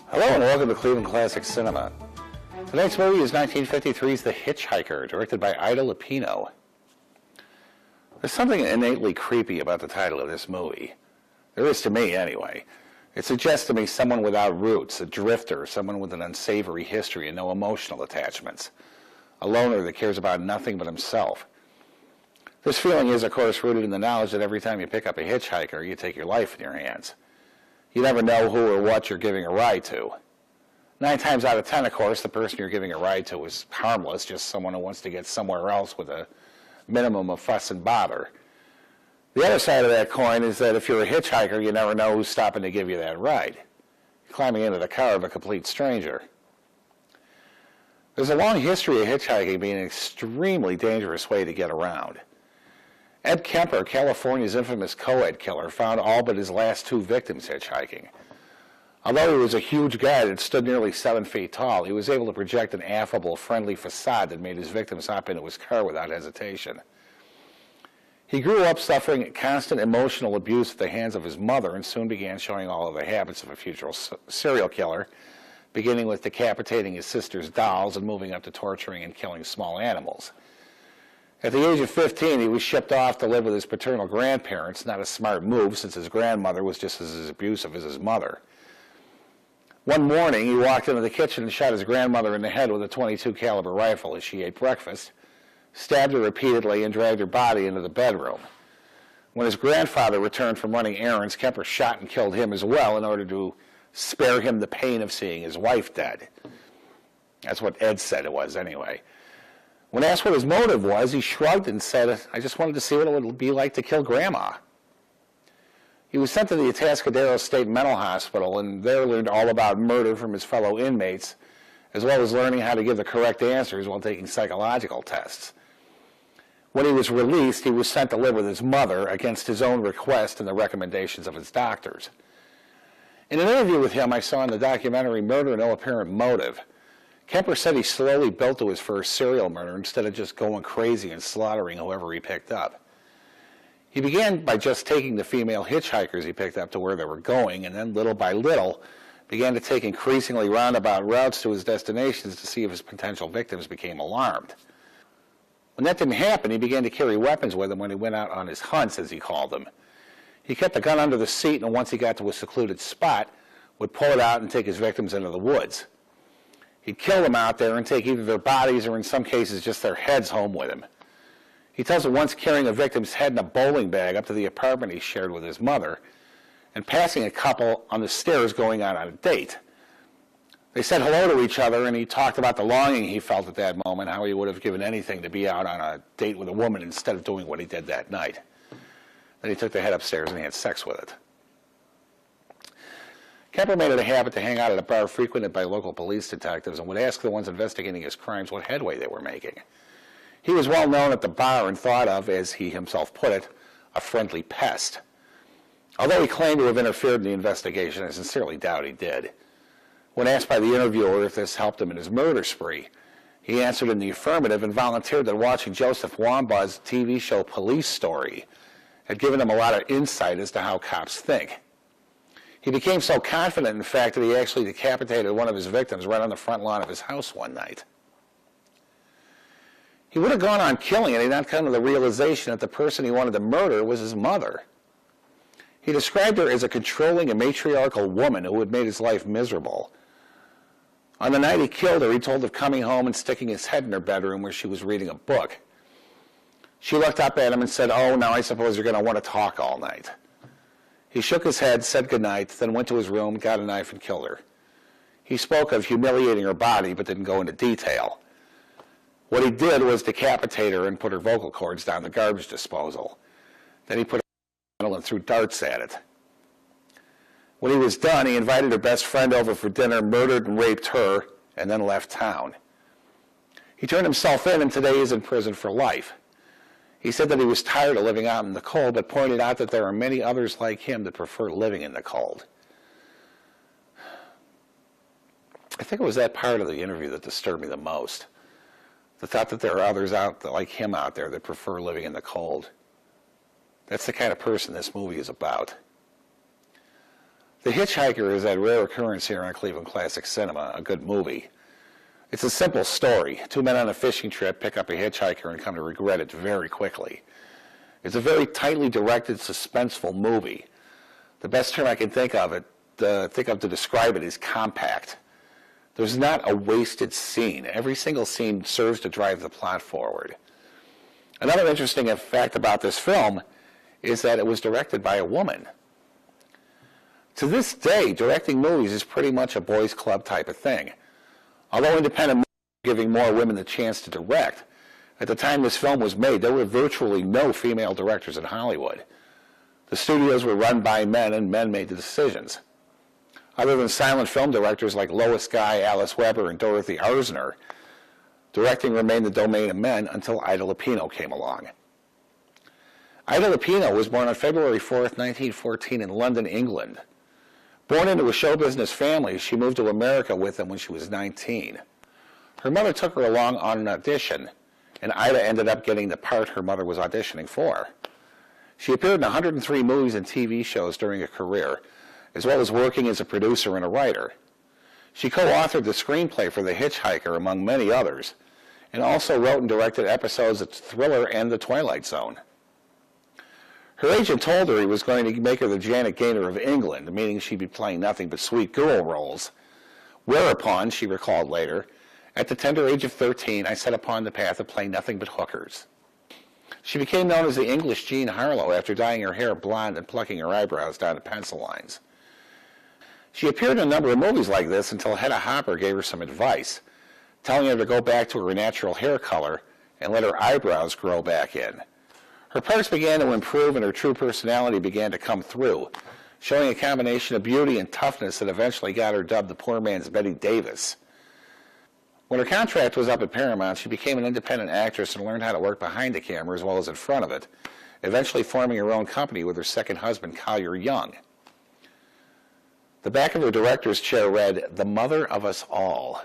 Hello and welcome to Cleveland Classic Cinema. Tonight's movie is 1953's The Hitchhiker, directed by Ida Lupino. There's something innately creepy about the title of this movie. There is to me, anyway. It suggests to me someone without roots, a drifter, someone with an unsavory history and no emotional attachments. A loner that cares about nothing but himself. This feeling is, of course, rooted in the knowledge that every time you pick up a hitchhiker, you take your life in your hands. You never know who or what you're giving a ride to. 9 times out of 10, of course, the person you're giving a ride to is harmless, just someone who wants to get somewhere else with a minimum of fuss and bother. The other side of that coin is that if you're a hitchhiker, you never know who's stopping to give you that ride. You're climbing into the car of a complete stranger. There's a long history of hitchhiking being an extremely dangerous way to get around. Ed Kemper, California's infamous co-ed killer, found all but his last 2 victims hitchhiking. Although he was a huge guy that stood nearly 7 feet tall, he was able to project an affable, friendly facade that made his victims hop into his car without hesitation. He grew up suffering constant emotional abuse at the hands of his mother and soon began showing all of the habits of a future serial killer, beginning with decapitating his sister's dolls and moving up to torturing and killing small animals. At the age of 15, he was shipped off to live with his paternal grandparents, not a smart move since his grandmother was just as abusive as his mother. One morning, he walked into the kitchen and shot his grandmother in the head with a .22 caliber rifle as she ate breakfast, stabbed her repeatedly, and dragged her body into the bedroom. When his grandfather returned from running errands, Kemper shot and killed him as well in order to spare him the pain of seeing his wife dead. That's what Ed said it was, anyway. When asked what his motive was, he shrugged and said, "I just wanted to see what it would be like to kill Grandma." He was sent to the Atascadero State Mental Hospital and there learned all about murder from his fellow inmates, as well as learning how to give the correct answers while taking psychological tests. When he was released, he was sent to live with his mother against his own request and the recommendations of his doctors. In an interview with him I saw in the documentary Murder No Apparent Motive, Kemper said he slowly built to his first serial murder instead of just going crazy and slaughtering whoever he picked up. He began by just taking the female hitchhikers he picked up to where they were going, and then little by little began to take increasingly roundabout routes to his destinations to see if his potential victims became alarmed. When that didn't happen, he began to carry weapons with him when he went out on his hunts, as he called them. He kept the gun under the seat, and once he got to a secluded spot, would pull it out and take his victims into the woods. He'd kill them out there and take either their bodies or in some cases just their heads home with him. He tells of once carrying a victim's head in a bowling bag up to the apartment he shared with his mother and passing a couple on the stairs going out on a date. They said hello to each other and he talked about the longing he felt at that moment, how he would have given anything to be out on a date with a woman instead of doing what he did that night. Then he took the head upstairs and he had sex with it. Kemper made it a habit to hang out at a bar frequented by local police detectives and would ask the ones investigating his crimes what headway they were making. He was well known at the bar and thought of, as he himself put it, a friendly pest. Although he claimed to have interfered in the investigation, I sincerely doubt he did. When asked by the interviewer if this helped him in his murder spree, he answered in the affirmative and volunteered that watching Joseph Wambaugh's TV show Police Story had given him a lot of insight as to how cops think. He became so confident, in fact, that he actually decapitated one of his victims right on the front lawn of his house one night. He would have gone on killing had he not come to the realization that the person he wanted to murder was his mother. He described her as a controlling and matriarchal woman who had made his life miserable. On the night he killed her, he told of coming home and sticking his head in her bedroom where she was reading a book. She looked up at him and said, "Oh, now I suppose you're going to want to talk all night." He shook his head, said goodnight, then went to his room, got a knife, and killed her. He spoke of humiliating her body, but didn't go into detail. What he did was decapitate her and put her vocal cords down the garbage disposal. Then he put her and threw darts at it. When he was done, he invited her best friend over for dinner, murdered and raped her, and then left town. He turned himself in, and today he's in prison for life. He said that he was tired of living out in the cold, but pointed out that there are many others like him that prefer living in the cold. I think it was that part of the interview that disturbed me the most. The thought that there are others like him out there that prefer living in the cold. That's the kind of person this movie is about. The Hitchhiker is that rare occurrence here on Cleveland Classic Cinema, a good movie. It's a simple story. Two men on a fishing trip pick up a hitchhiker and come to regret it very quickly. It's a very tightly directed, suspenseful movie. The best term I can think of to describe it is compact. There's not a wasted scene. Every single scene serves to drive the plot forward. Another interesting fact about this film is that it was directed by a woman. To this day, directing movies is pretty much a boys' club type of thing. Although independent movies are giving more women the chance to direct, at the time this film was made, there were virtually no female directors in Hollywood. The studios were run by men, and men made the decisions. Other than silent film directors like Lois Guy, Alice Weber, and Dorothy Arzner, directing remained the domain of men until Ida Lupino came along. Ida Lupino was born on February 4th, 1914 in London, England. Born into a show business family, she moved to America with them when she was 19. Her mother took her along on an audition, and Ida ended up getting the part her mother was auditioning for. She appeared in 103 movies and TV shows during her career, as well as working as a producer and a writer. She co-authored the screenplay for The Hitchhiker, among many others, and also wrote and directed episodes of Thriller and The Twilight Zone. Her agent told her he was going to make her the Janet Gaynor of England, meaning she'd be playing nothing but sweet girl roles. Whereupon, she recalled later, at the tender age of 13, I set upon the path of playing nothing but hookers. She became known as the English Jean Harlow after dyeing her hair blonde and plucking her eyebrows down to pencil lines. She appeared in a number of movies like this until Hedda Hopper gave her some advice, telling her to go back to her natural hair color and let her eyebrows grow back in. Her parts began to improve and her true personality began to come through, showing a combination of beauty and toughness that eventually got her dubbed the poor man's Bette Davis. When her contract was up at Paramount, she became an independent actress and learned how to work behind the camera as well as in front of it, eventually forming her own company with her second husband, Collier Young. The back of her director's chair read, "The mother of us all."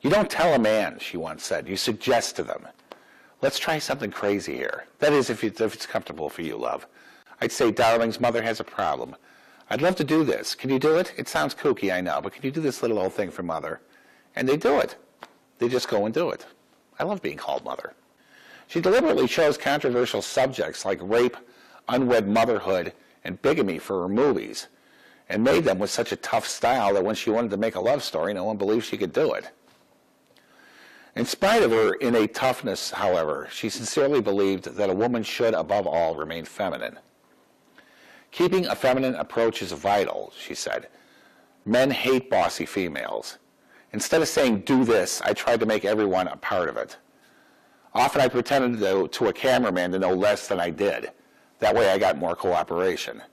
"You don't tell a man," she once said, "you suggest to them. Let's try something crazy here. That is, if it's comfortable for you, love. I'd say, darling's mother has a problem. I'd love to do this. Can you do it? It sounds kooky, I know, but can you do this little old thing for mother?" And they do it. They just go and do it. I love being called mother. She deliberately chose controversial subjects like rape, unwed motherhood, and bigamy for her movies, and made them with such a tough style that when she wanted to make a love story, no one believed she could do it. In spite of her innate toughness, however, she sincerely believed that a woman should, above all, remain feminine. "Keeping a feminine approach is vital," she said. "Men hate bossy females. Instead of saying, 'do this,' I tried to make everyone a part of it. Often I pretended to a cameraman to know less than I did. That way I got more cooperation."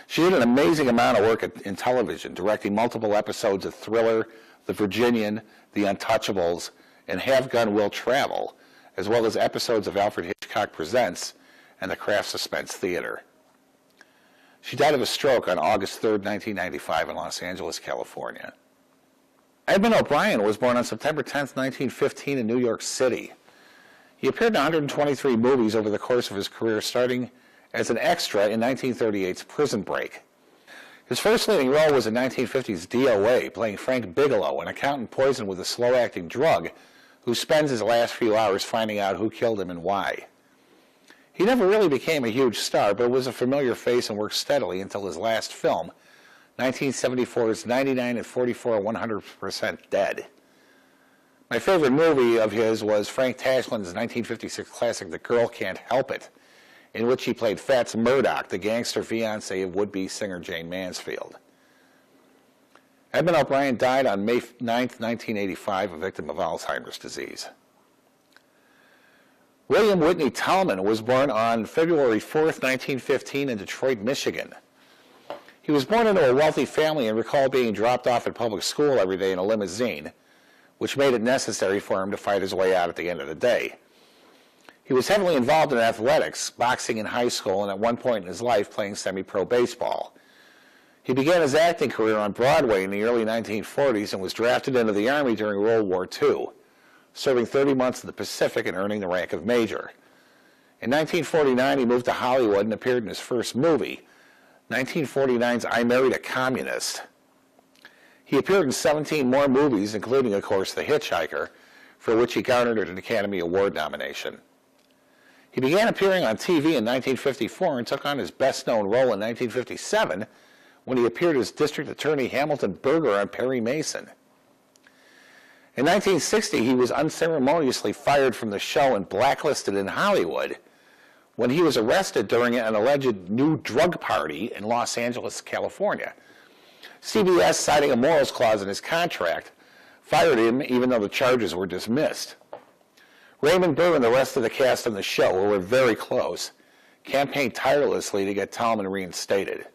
She did an amazing amount of work in television, directing multiple episodes of Thriller, The Virginian, The Untouchables, and Have Gun Will Travel, as well as episodes of Alfred Hitchcock Presents and the Kraft Suspense Theater. She died of a stroke on August 3rd, 1995 in Los Angeles, California. Iben OBrien was born on September 10th, 1915 in New York City. He appeared in 123 movies over the course of his career, starting as an extra in 1938's Prison Break. His first leading role was in 1950's DOA, playing Frank Bigelow, an accountant poisoned with a slow-acting drug who spends his last few hours finding out who killed him and why. He never really became a huge star, but was a familiar face and worked steadily until his last film, 1974's 99 and 44 100% Dead. My favorite movie of his was Frank Tashland's 1956 classic The Girl Can't Help It, in which he played Fats Murdoch, the gangster fiancé of would-be singer Jane Mansfield. Iben OBrien died on May 9th, 1985, a victim of Alzheimer's disease. William Whitney Tallman was born on February 4th, 1915 in Detroit, Michigan. He was born into a wealthy family and recalled being dropped off at public school every day in a limousine, which made it necessary for him to fight his way out at the end of the day. He was heavily involved in athletics, boxing in high school, and at one point in his life playing semi-pro baseball. He began his acting career on Broadway in the early 1940s and was drafted into the Army during World War II, serving 30 months in the Pacific and earning the rank of major. In 1949, he moved to Hollywood and appeared in his first movie, 1949's I Married a Communist. He appeared in 17 more movies, including, of course, The Hitchhiker, for which he garnered an Academy Award nomination. He began appearing on TV in 1954 and took on his best-known role in 1957 when he appeared as District Attorney Hamilton Berger on Perry Mason. In 1960, he was unceremoniously fired from the show and blacklisted in Hollywood when he was arrested during an alleged new drug party in Los Angeles, California. CBS, citing a morals clause in his contract, fired him even though the charges were dismissed. Raymond Burr and the rest of the cast on the show, who were very close, campaigned tirelessly to get Tallman reinstated,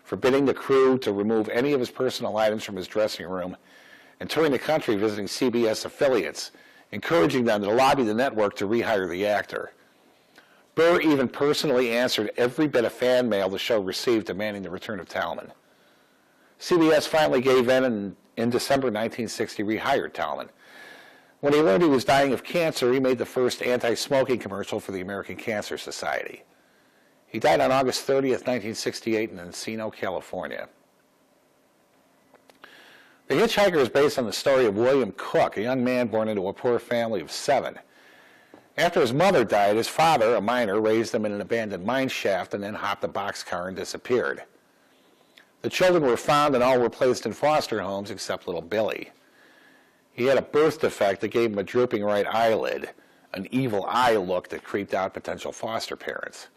forbidding the crew to remove any of his personal items from his dressing room and touring the country visiting CBS affiliates, encouraging them to lobby the network to rehire the actor. Burr even personally answered every bit of fan mail the show received demanding the return of Tallman. CBS finally gave in and in December 1960 rehired Tallman. When he learned he was dying of cancer, he made the first anti-smoking commercial for the American Cancer Society. He died on August 30th, 1968 in Encino, California. The Hitchhiker is based on the story of William Cook, a young man born into a poor family of 7. After his mother died, his father, a miner, raised them in an abandoned mine shaft and then hopped a boxcar and disappeared. The children were found and all were placed in foster homes except little Billy. He had a birth defect that gave him a drooping right eyelid, an evil eye look that creeped out potential foster parents.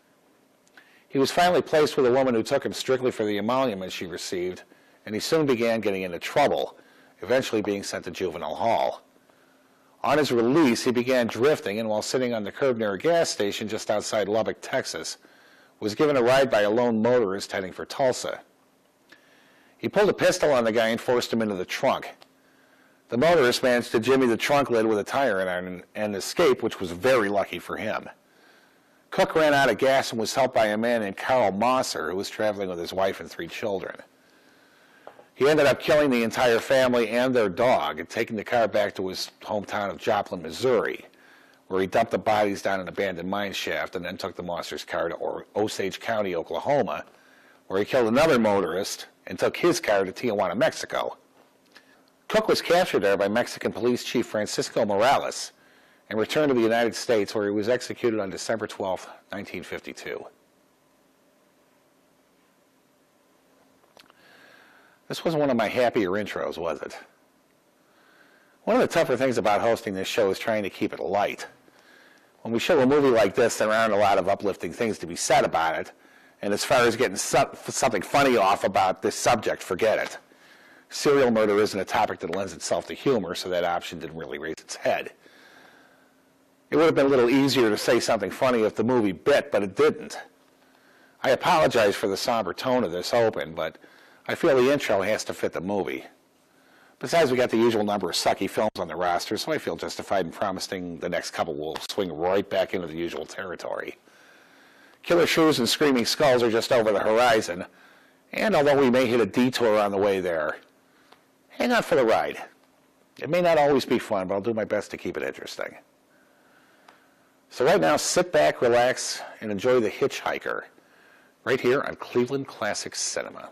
He was finally placed with a woman who took him strictly for the emoluments she received, and he soon began getting into trouble, eventually being sent to juvenile hall. On his release, he began drifting, and while sitting on the curb near a gas station just outside Lubbock, Texas, was given a ride by a lone motorist heading for Tulsa. He pulled a pistol on the guy and forced him into the trunk. The motorist managed to jimmy the trunk lid with a tire iron and escape, which was very lucky for him. Cook ran out of gas and was helped by a man named Carl Mosser, who was traveling with his wife and 3 children. He ended up killing the entire family and their dog and taking the car back to his hometown of Joplin, Missouri, where he dumped the bodies down an abandoned mine shaft and then took the Mosser's car to Osage County, Oklahoma, where he killed another motorist and took his car to Tijuana, Mexico. Cook was captured there by Mexican Police Chief Francisco Morales and returned to the United States, where he was executed on December 12, 1952. This wasn't one of my happier intros, was it? One of the tougher things about hosting this show is trying to keep it light. When we show a movie like this, there aren't a lot of uplifting things to be said about it, and as far as getting something funny off about this subject, forget it. Serial murder isn't a topic that lends itself to humor, so that option didn't really raise its head. It would have been a little easier to say something funny if the movie bit, but it didn't. I apologize for the somber tone of this open, but I feel the intro has to fit the movie. Besides, we got the usual number of sucky films on the roster, so I feel justified in promising the next couple will swing right back into the usual territory. Killer Shrews and Screaming Skulls are just over the horizon, and although we may hit a detour on the way there, hang on for the ride. It may not always be fun, but I'll do my best to keep it interesting. So right now, sit back, relax, and enjoy The Hitchhiker, right here on Cleveland Classic Cinema.